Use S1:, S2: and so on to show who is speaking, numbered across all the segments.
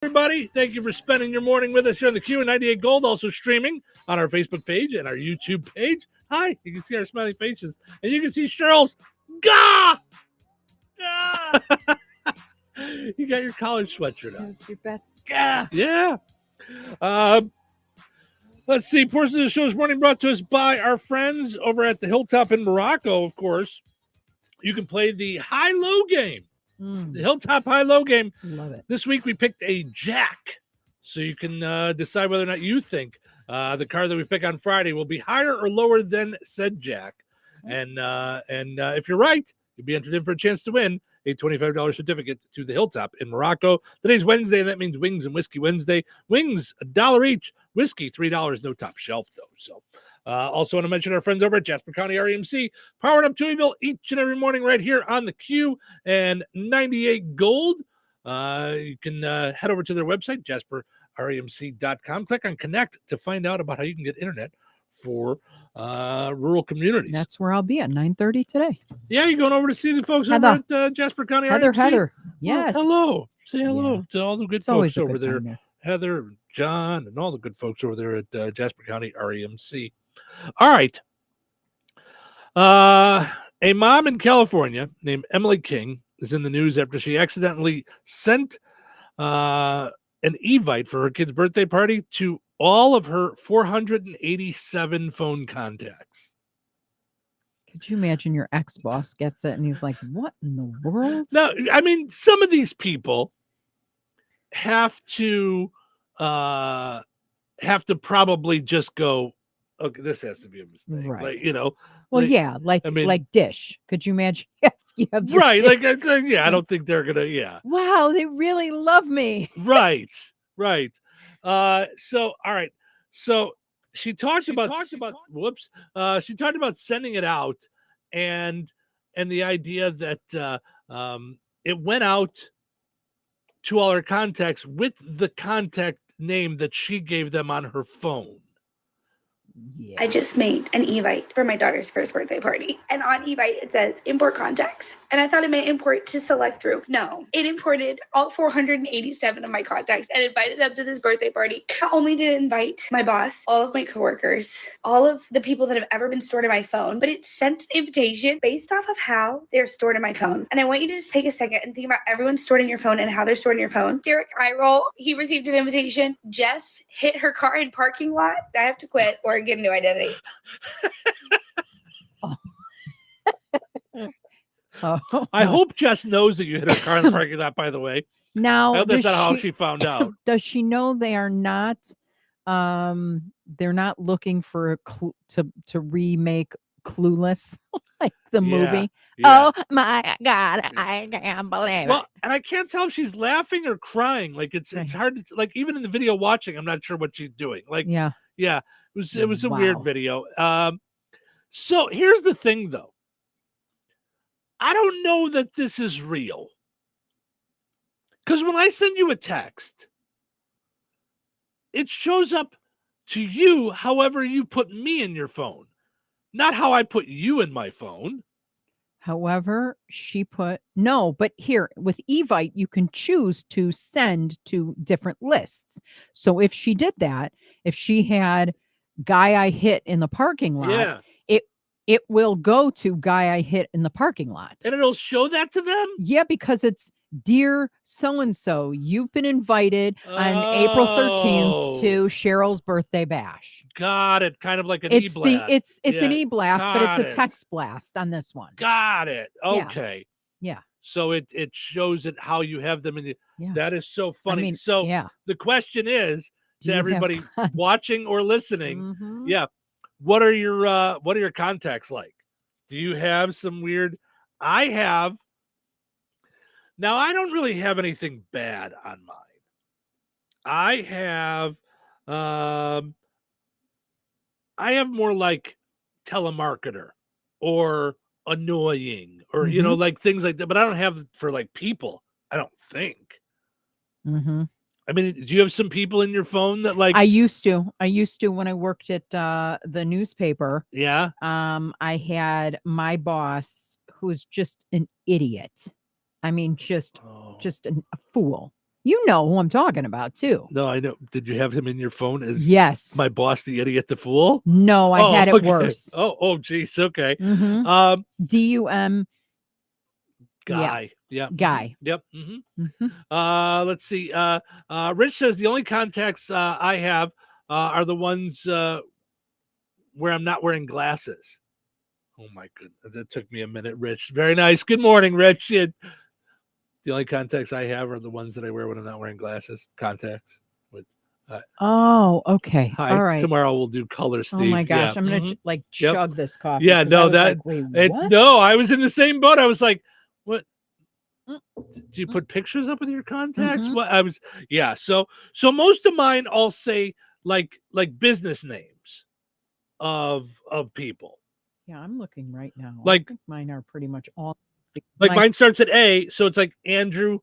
S1: Everybody, thank you for spending your morning with us here on the Q and 98 Gold, also streaming on our Facebook page and our YouTube page. Hi, you can see our smiling faces, and you can see Cheryl's gah! Gah! You got your college sweatshirt on.
S2: It was your best.
S1: Gah! Yeah. Let's see. Portion of the show this morning brought to us by our friends over at the Hilltop in Morocco, of course. You can play the high-low game. The Hilltop high-low game.
S2: Love it.
S1: This week we picked a jack, so you can decide whether or not you think the card that we pick on Friday will be higher or lower than said jack. And if you're right, you'll be entered in for a chance to win a $25 certificate to the Hilltop in Morocco. Today's Wednesday, and that means Wings and Whiskey Wednesday. Wings, $1 each. Whiskey, $3. No top shelf, though. So. Also want to mention our friends over at Jasper County REMC, powered up to Evil each and every morning right here on the Q and 98 Gold. You can head over to their website, jasperremc.com. Click on Connect to find out about how you can get internet for rural communities.
S2: That's where I'll be at 9:30 today.
S1: Yeah, you're going over to see the folks over at Jasper County REMC?
S2: Heather. Yes.
S1: Well, hello. Say hello to all the good folks over there.
S2: there.
S1: Heather, John, and all the good folks over there at Jasper County REMC. All right. A mom in California named Emily King is in the news after she accidentally sent an Evite for her kid's birthday party to all of her 487 phone contacts.
S2: Could you imagine your ex-boss gets it and he's like, what in the world?
S1: No, I mean, some of these people have to probably just go, okay, this has to be a mistake.
S2: Right.
S1: Like, you know.
S2: Well, yeah, like Dish. Could you imagine? You have
S1: right.
S2: Dish?
S1: Like, yeah, I don't think they're going to, yeah.
S2: Wow, they really love me.
S1: Right. So, all right. So she talked about sending it out and the idea that it went out to all her contacts with the contact name that she gave them on her phone.
S3: Yeah. I just made an Evite for my daughter's first birthday party. And on Evite, it says import contacts. And I thought it meant import to select through. No, it imported all 487 of my contacts and invited them to this birthday party. Not only did it invite my boss, all of my coworkers, all of the people that have ever been stored in my phone, but it sent an invitation based off of how they're stored in my phone. And I want you to just take a second and think about everyone stored in your phone and how they're stored in your phone. Derek Iroll, he received an invitation. Jess hit her car in parking lot. I have to quit or get a new identity.
S1: I hope Jess knows that you hit her car in the parking lot, by the way.
S2: Now,
S1: I hope that's not how she found out.
S2: Does she know they are not they're not looking for to remake Clueless like the movie? Yeah. Oh my God, I can't believe it.
S1: Well, and I can't tell if she's laughing or crying. Like it's hard to, like, even in the video watching, I'm not sure what she's doing. Like, yeah. It was a weird video. So here's the thing, though. I don't know that this is real. Because when I send you a text, it shows up to you however you put me in your phone, not how I put you in my phone.
S2: However, but here with Evite, you can choose to send to different lists. So if she did that, if she had guy I hit in the parking lot, it will go to guy I hit in the parking lot.
S1: And it'll show that to them?
S2: Yeah, because it's dear so-and-so, you've been invited on April 13th to Cheryl's birthday bash.
S1: Got it. Kind of like an e-blast.
S2: It's an e-blast, but it's a text blast on this one.
S1: Got it. Okay.
S2: Yeah.
S1: So it shows it how you have them in the. Yeah. That is so funny. I mean, the question is to everybody watching or listening. Yeah. What are your contacts like? Do you have some weird? I have. Now, I don't really have anything bad on mine. I have more like telemarketer or annoying or, like things like that. But I don't have for like people, I don't think.
S2: Mm-hmm.
S1: I mean, do you have some people in your phone that like?
S2: I used to when I worked at the newspaper.
S1: Yeah.
S2: I had my boss who was just an idiot. I mean, just a fool. You know who I'm talking about too.
S1: No, I know. Did you have him in your phone as
S2: Yes.
S1: my boss, the idiot, the fool?
S2: No, I had it
S1: okay.
S2: worse.
S1: Oh, geez. Okay.
S2: Mm-hmm. DUM.
S1: Guy. Yeah.
S2: Guy.
S1: Yep. Let's see. Rich says the only contacts I have are the ones where I'm not wearing glasses. Oh my goodness, that took me a minute, Rich. Very nice. Good morning, Rich. The only contacts I have are the ones that I wear when I'm not wearing glasses. Contacts. With.
S2: Oh, okay.
S1: Hi.
S2: All right.
S1: Tomorrow we'll do color, Steve.
S2: Oh my gosh,
S1: yeah.
S2: I'm gonna chug this coffee.
S1: Yeah, no, that.
S2: Like, wait, what?
S1: No, I was in the same boat. I was like, what? Do you put pictures up with your contacts? What I was, yeah. So most of mine all say like business names of people.
S2: Yeah, I'm looking right now.
S1: Like
S2: I think mine are pretty much all.
S1: Like mine starts at A, so it's like Andrew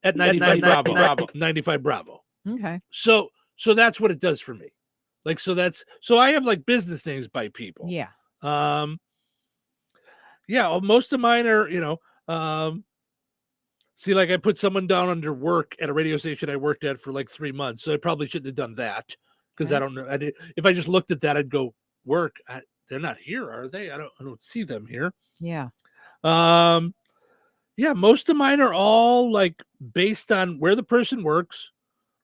S1: at 95 Bravo. 95 Bravo.
S2: Okay.
S1: So that's what it does for me. Like so I have like business names by people.
S2: Yeah.
S1: Yeah, most of mine are, see, like I put someone down under work at a radio station I worked at for like 3 months. So I probably shouldn't have done that because I don't know. If I just looked at that, I'd go work. They're not here, are they? I don't see them here.
S2: Yeah.
S1: Yeah, most of mine are all like based on where the person works.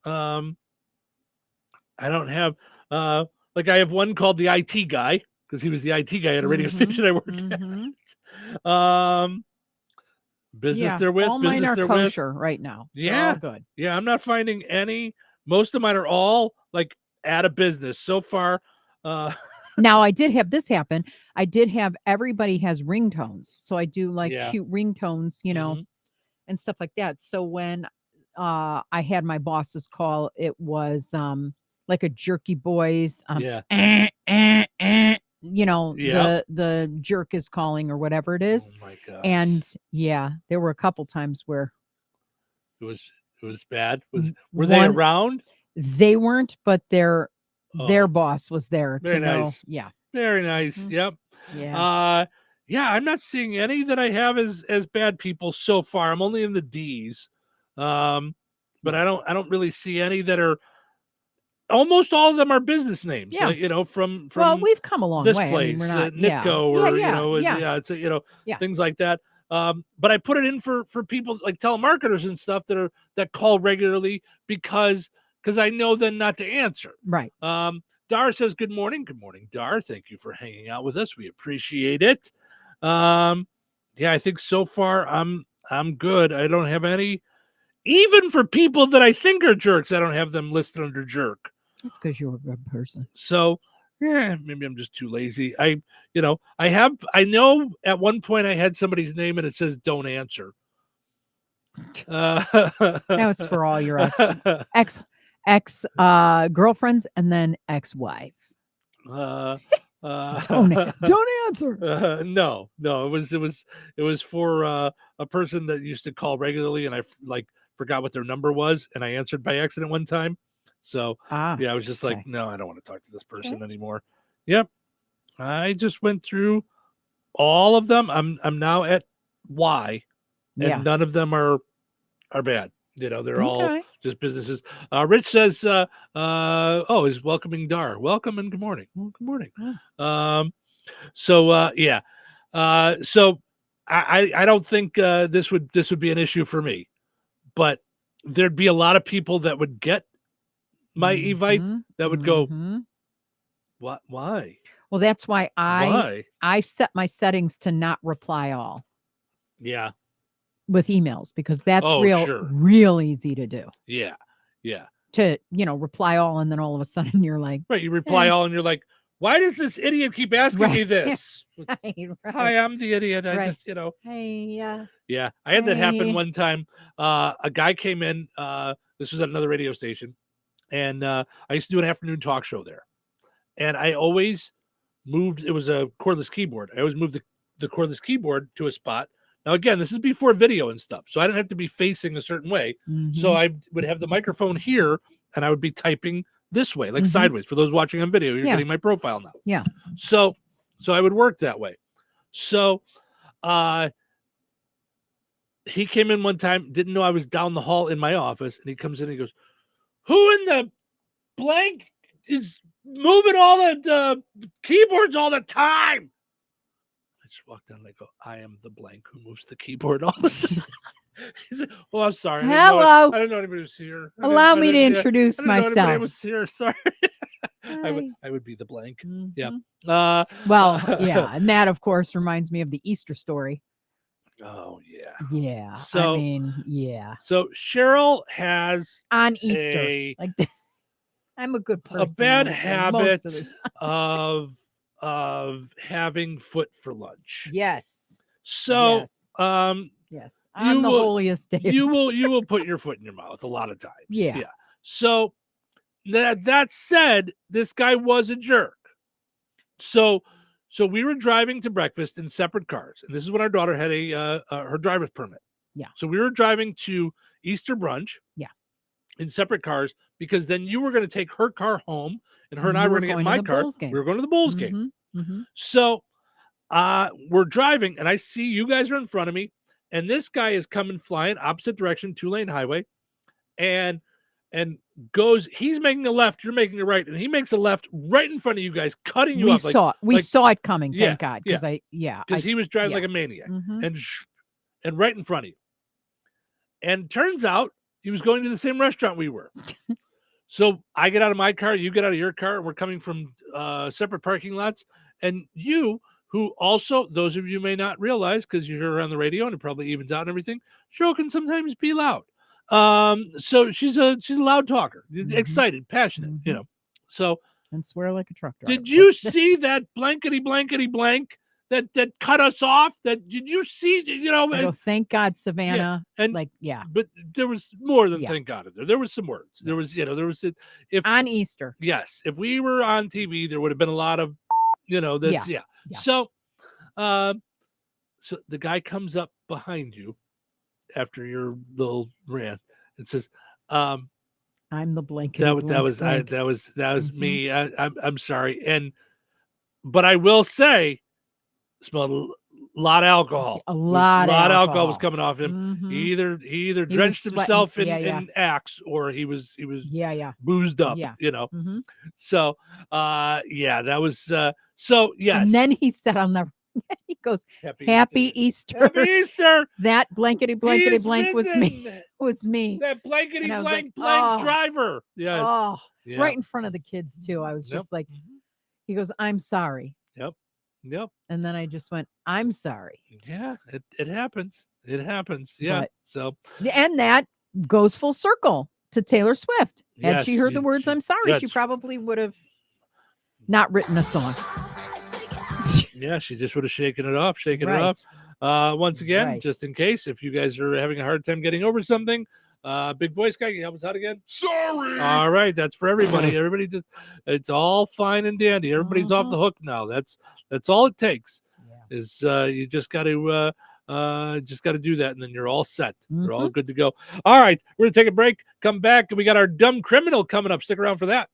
S1: I don't have like I have one called the IT guy because he was the IT guy at a radio station I worked at. Business they're with.
S2: All
S1: business
S2: mine are
S1: they're
S2: kosher
S1: with.
S2: right now.
S1: Yeah,
S2: they're all good.
S1: Yeah, I'm not finding any. Most of mine are all like at a business so far.
S2: Now I did have this happen. I did have everybody has ringtones, so I do like cute ringtones, and stuff like that. So when I had my boss's call, it was like a Jerky Boys. The jerk is calling or whatever it is.
S1: Oh my god!
S2: And there were a couple times where
S1: it was bad. Were they around?
S2: They weren't, but their boss was there
S1: Very
S2: to know.
S1: Nice.
S2: Yeah.
S1: Very nice. Yep.
S2: Yeah.
S1: I'm not seeing any that I have as bad people so far. I'm only in the D's. But I don't really see any that are. Almost all of them are business names.
S2: Yeah.
S1: From
S2: well, we've come a long
S1: this
S2: way.
S1: place,
S2: I mean, we're not
S1: Nitco, it's things like that. But I put it in for people like telemarketers and stuff that call regularly because I know then not to answer.
S2: Right.
S1: Dar says, good morning. Good morning, Dar. Thank you for hanging out with us. We appreciate it. I think so far I'm good. I don't have any, even for people that I think are jerks, I don't have them listed under jerk.
S2: That's because you're a good person.
S1: So maybe I'm just too lazy. I know at one point I had somebody's name and it says don't answer.
S2: That was for all your ex girlfriends and then ex-wife. Don't answer.
S1: No, it was for a person that used to call regularly, and I forgot what their number was, and I answered by accident one time. So I was just like, no, I don't want to talk to this person anymore. Yep, I just went through all of them. I'm now at Y, and none of them are bad. They're all just businesses. Rich says, he's welcoming Dar. Welcome and good morning. Well, good morning. So I don't think this would be an issue for me, but there'd be a lot of people that would get my Evite that would go, what? Why?
S2: Well, that's why I set my settings to not reply all.
S1: Yeah.
S2: With emails, because that's real easy to do.
S1: Yeah.
S2: To reply all, and then all of a sudden you're like,
S1: right. You reply all, and you're like, why does this idiot keep asking me this?
S2: Right.
S1: Hi, I'm the idiot. I just,
S2: Hey.
S1: Yeah, I had that happen one time. A guy came in. This was at another radio station, and I used to do an afternoon talk show there, and I always moved. It was a cordless keyboard. I always moved the cordless keyboard to a spot. Now, again, this is before video and stuff, so I didn't have to be facing a certain way. So I would have the microphone here, and I would be typing this way, like sideways. For those watching on video, you're getting my profile now.
S2: Yeah.
S1: So I would work that way. So he came in one time, didn't know I was down the hall in my office, and he comes in and he goes, "Who in the blank is moving all the keyboards all the time?" I just walked down and I go, "I am the blank who moves the keyboard all the time." He said, "Oh, I'm sorry.
S2: Hello.
S1: I didn't know anybody was here.
S2: Allow me to introduce
S1: I didn't know anybody
S2: myself.
S1: was here. Sorry."
S2: Hi.
S1: I would be the blank. Yeah.
S2: Mhm. Well, yeah, and that of course reminds me of the Easter story.
S1: Oh yeah.
S2: Yeah.
S1: So
S2: I mean, yeah.
S1: So Cheryl has
S2: On Easter.
S1: a
S2: I'm a good person.
S1: bad
S2: honestly,
S1: habit
S2: most of the
S1: of having foot for lunch.
S2: Yes.
S1: So
S2: Yes. Yes.
S1: you
S2: On the
S1: will-
S2: holiest day.
S1: you will put your foot in your mouth a lot of times.
S2: Yeah.
S1: So that said, this guy was a jerk. So we were driving to breakfast in separate cars, and this is when our daughter had her driver's permit.
S2: Yeah.
S1: So we were driving to Easter brunch.
S2: Yeah.
S1: In separate cars, because then you were going to take her car home, and her and
S2: You
S1: I were
S2: were
S1: going to get
S2: going to
S1: my
S2: the
S1: car.
S2: Bulls game.
S1: We were going to the Bulls game.
S2: Mm-hmm.
S1: So we're driving, and I see you guys are in front of me, and this guy is coming flying opposite direction, 2-lane highway, and goes. He's making a left, you're making a right, and he makes a left right in front of you guys, cutting you
S2: We
S1: up.
S2: saw it coming.
S1: Yeah,
S2: Thank God, because
S1: because he was driving
S2: yeah.
S1: like a maniac,
S2: Mhm.
S1: and right in front of you. And turns out he was going to the same restaurant we were. So I get out of my car, you get out of your car, and we're coming from separate parking lots. And you, who also, those of you may not realize, because you hear her on the radio and it probably evens out and everything, Cheryl can sometimes be loud. So she's a loud talker, excited, passionate, So
S2: and swear like a truck driver.
S1: Did you see that blankety blank that cut us off? Did you see?
S2: I go, thank God, Savannah.
S1: Yeah, but there was more than
S2: Yeah.
S1: thank God. There was some words. There was, if
S2: on Easter.
S1: Yes, if we were on TV, there would have been a lot of, that's
S2: Yeah.
S1: So, so the guy comes up behind you after your little rant and says, "I'm
S2: the blank."
S1: That was
S2: Mhm.
S1: me. I'm sorry, but I will say, smelled a lot of alcohol.
S2: A lot of
S1: alcohol was coming off him.
S2: Mhm.
S1: He either
S2: He was
S1: drenched
S2: sweating.
S1: himself in,
S2: Yeah.
S1: in Axe, or he was
S2: Yeah.
S1: boozed up.
S2: Yeah. Mhm.
S1: So that was so yes.
S2: And then he said on the he goes, Happy Easter.
S1: Happy Easter.
S2: That blankety
S1: He's
S2: blank was me.
S1: risen.
S2: Was me.
S1: That blankety
S2: And I was
S1: blank
S2: like, oh.
S1: driver. Yes.
S2: Oh,
S1: Yeah.
S2: right in front of the kids too. I was just like, he goes, I'm sorry.
S1: Yep.
S2: And then I just went, I'm sorry.
S1: Yeah, it happens. It happens. Yeah.
S2: But-
S1: So
S2: And that goes full circle to Taylor Swift. Had she
S1: Yes,
S2: heard the words, I'm sorry, she
S1: that's-
S2: probably would have not written a song.
S1: yeah, she just would have shaken it off.
S2: Right.
S1: Once again,
S2: Right.
S1: just in case, if you guys are having a hard time getting over something, big voice guy, can you help us out again?
S4: Sorry.
S1: All right, that's for everybody. Everybody just, it's all fine and dandy. Everybody's off the hook now. That's all it takes.
S2: Yeah.
S1: Is you just got to do that, and then you're all set. You're all good to go. All right, we're gonna take a break. Come back, and we got our dumb criminal coming up. Stick around for that.